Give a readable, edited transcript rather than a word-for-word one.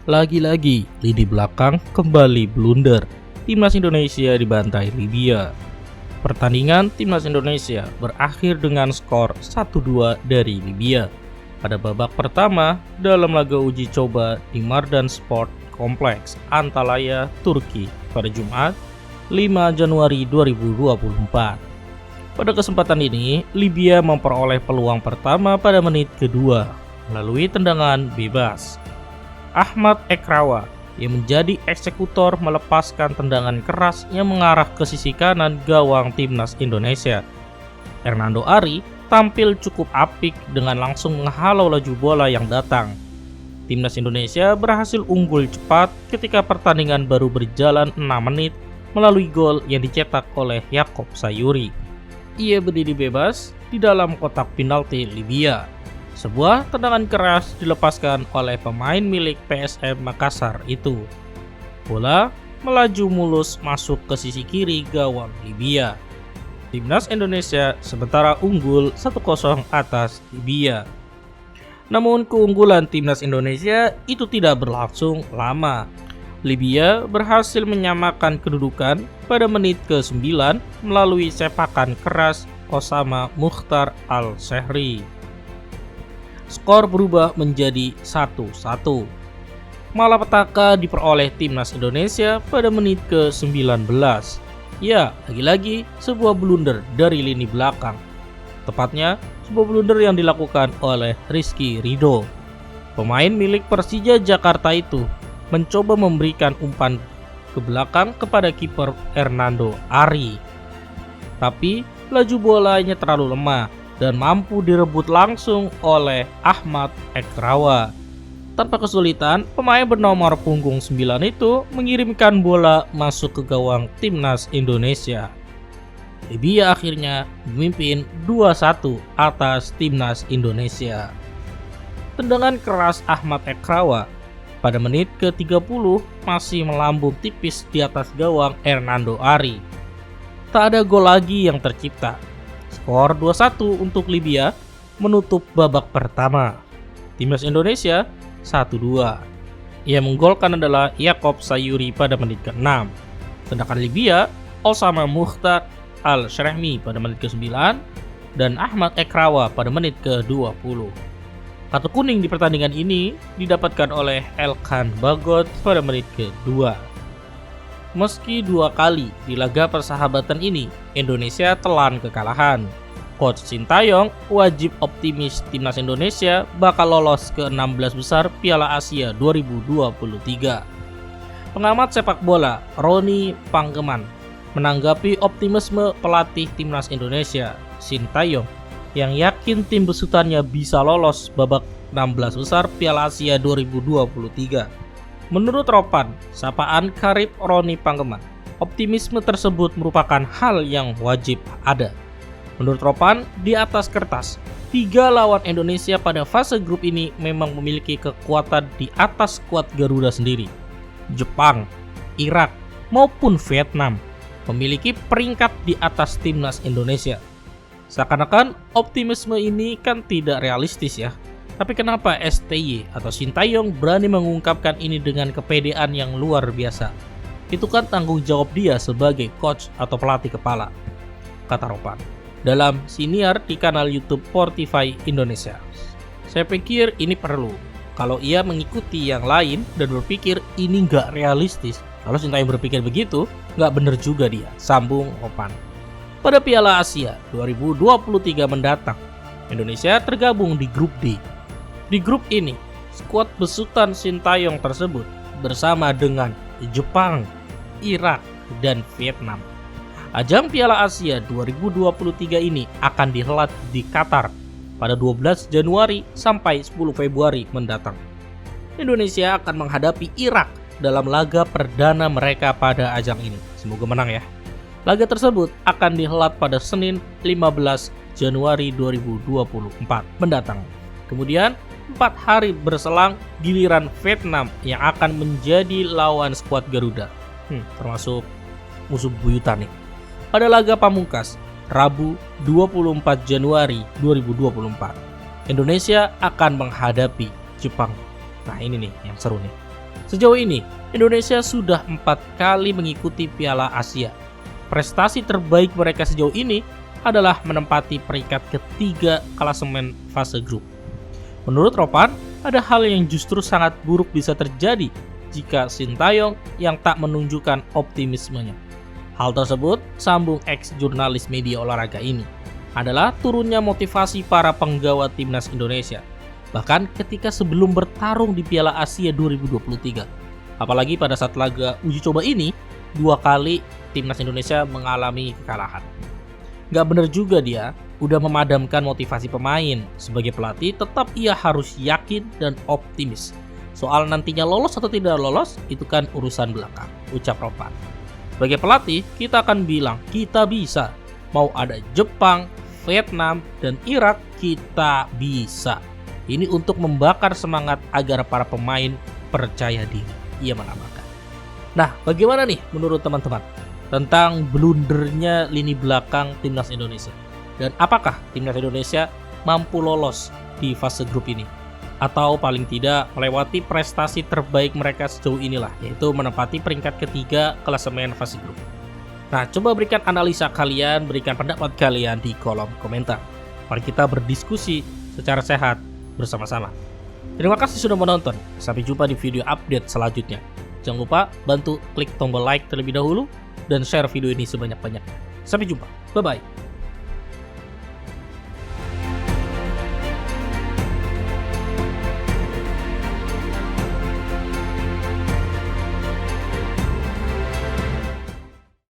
Lagi-lagi, lini belakang kembali blunder. Timnas Indonesia dibantai Libya. Pertandingan Timnas Indonesia berakhir dengan skor 1-2 dari Libya pada babak pertama dalam laga uji coba di Mardan Sport Complex, Antalya, Turki pada Jumat 5 Januari 2024. Pada kesempatan ini, Libya memperoleh peluang pertama pada menit kedua melalui tendangan bebas. Ahmad Ekrawa yang menjadi eksekutor melepaskan tendangan keras yang mengarah ke sisi kanan gawang Timnas Indonesia. Hernando Ari tampil cukup apik dengan langsung menghalau laju bola yang datang. Timnas Indonesia berhasil unggul cepat ketika pertandingan baru berjalan 6 menit melalui gol yang dicetak oleh Yakob Sayuri. Ia berdiri bebas di dalam kotak penalti Libya. Sebuah tendangan keras dilepaskan oleh pemain milik PSM Makassar itu. Bola melaju mulus masuk ke sisi kiri gawang Libya. Timnas Indonesia sementara unggul 1-0 atas Libya. Namun keunggulan Timnas Indonesia itu tidak berlangsung lama. Libya berhasil menyamakan kedudukan pada menit ke-9 melalui sepakan keras Osama Mukhtar Al-Sehri. Skor berubah menjadi 1-1. Malapetaka diperoleh Timnas Indonesia pada menit ke-19. Ya, lagi-lagi sebuah blunder dari lini belakang. Tepatnya, sebuah blunder yang dilakukan oleh Rizky Ridho. Pemain milik Persija Jakarta itu mencoba memberikan umpan ke belakang kepada kiper Hernando Ari. Tapi, laju bolanya terlalu lemah dan mampu direbut langsung oleh Ahmad Ekrawa. Tanpa kesulitan, pemain bernomor punggung 9 itu mengirimkan bola masuk ke gawang Timnas Indonesia. Libya akhirnya memimpin 2-1 atas Timnas Indonesia. Tendangan keras Ahmad Ekrawa pada menit ke-30 masih melambung tipis di atas gawang Hernando Ari. Tak ada gol lagi yang tercipta. Skor 2-1 untuk Libya menutup babak pertama. Timnas Indonesia 1-2. Yang menggolkan adalah Yakob Sayuri pada menit ke-6. Sedangkan Libya, Osama Mukhtar Al-Sehri pada menit ke-9 dan Ahmad Ekrawa pada menit ke-20. Kartu kuning di pertandingan ini didapatkan oleh Elkan Bagot pada menit ke-2. Meski 2 kali di laga persahabatan ini, Indonesia telan kekalahan. Coach Sintayong wajib optimis Timnas Indonesia bakal lolos ke 16 besar Piala Asia 2023. Pengamat sepak bola Roni Panggeman menanggapi optimisme pelatih Timnas Indonesia, Sintayong, yang yakin tim besutannya bisa lolos babak 16 besar Piala Asia 2023. Menurut Ropan, sapaan karib Roni Panggeman, optimisme tersebut merupakan hal yang wajib ada. Menurut Ropan, di atas kertas, 3 lawan Indonesia pada fase grup ini memang memiliki kekuatan di atas skuad Garuda sendiri. Jepang, Irak, maupun Vietnam memiliki peringkat di atas Timnas Indonesia. Seakan-akan optimisme ini kan tidak realistis ya. Tapi kenapa STY atau Sintayong berani mengungkapkan ini dengan kepedean yang luar biasa? Itu kan tanggung jawab dia sebagai coach atau pelatih kepala, kata Ropan dalam siniar di kanal YouTube Sportify Indonesia. Saya pikir ini perlu. Kalau ia mengikuti yang lain dan berpikir ini nggak realistis, kalau Sintayong berpikir begitu, nggak bener juga dia, sambung Ropan. Pada Piala Asia 2023 mendatang, Indonesia tergabung di grup D. Di grup ini, skuad besutan Sintayong tersebut bersama dengan Jepang, Irak, dan Vietnam. Ajang Piala Asia 2023 ini akan dihelat di Qatar pada 12 Januari sampai 10 Februari mendatang. Indonesia akan menghadapi Irak dalam laga perdana mereka pada ajang ini. Semoga menang ya. Laga tersebut akan dihelat pada Senin 15 Januari 2024 mendatang. Kemudian 4 hari berselang giliran Vietnam yang akan menjadi lawan skuad Garuda. Termasuk musuh buyutan nih. Pada laga pamungkas, Rabu 24 Januari 2024, Indonesia akan menghadapi Jepang. Nah ini nih yang seru nih. Sejauh ini, Indonesia sudah 4 kali mengikuti Piala Asia. Prestasi terbaik mereka sejauh ini adalah menempati peringkat ketiga klasemen fase grup. Menurut Ropan, ada hal yang justru sangat buruk bisa terjadi jika Sintayong yang tak menunjukkan optimismenya. Hal tersebut, sambung ex-jurnalis media olahraga ini, adalah turunnya motivasi para penggawa timnas Indonesia. Bahkan ketika sebelum bertarung di Piala Asia 2023. Apalagi pada saat laga uji coba ini, 2 kali timnas Indonesia mengalami kekalahan. Gak bener juga dia udah memadamkan motivasi pemain. Sebagai pelatih tetap ia harus yakin dan optimis. Soal nantinya lolos atau tidak lolos itu kan urusan belakang, ucap Ropan. Sebagai pelatih kita akan bilang kita bisa. Mau ada Jepang, Vietnam, dan Irak kita bisa. Ini untuk membakar semangat agar para pemain percaya diri, ia menambahkan. Nah, bagaimana nih menurut teman-teman tentang blundernya lini belakang timnas Indonesia? Dan apakah timnas Indonesia mampu lolos di fase grup ini? Atau paling tidak melewati prestasi terbaik mereka sejauh inilah, yaitu menempati peringkat ketiga klasemen fase grup. Nah, coba berikan analisa kalian, berikan pendapat kalian di kolom komentar. Mari kita berdiskusi secara sehat bersama-sama. Terima kasih sudah menonton. Sampai jumpa di video update selanjutnya. Jangan lupa bantu klik tombol like terlebih dahulu dan share video ini sebanyak-banyaknya. Sampai jumpa. Bye-bye.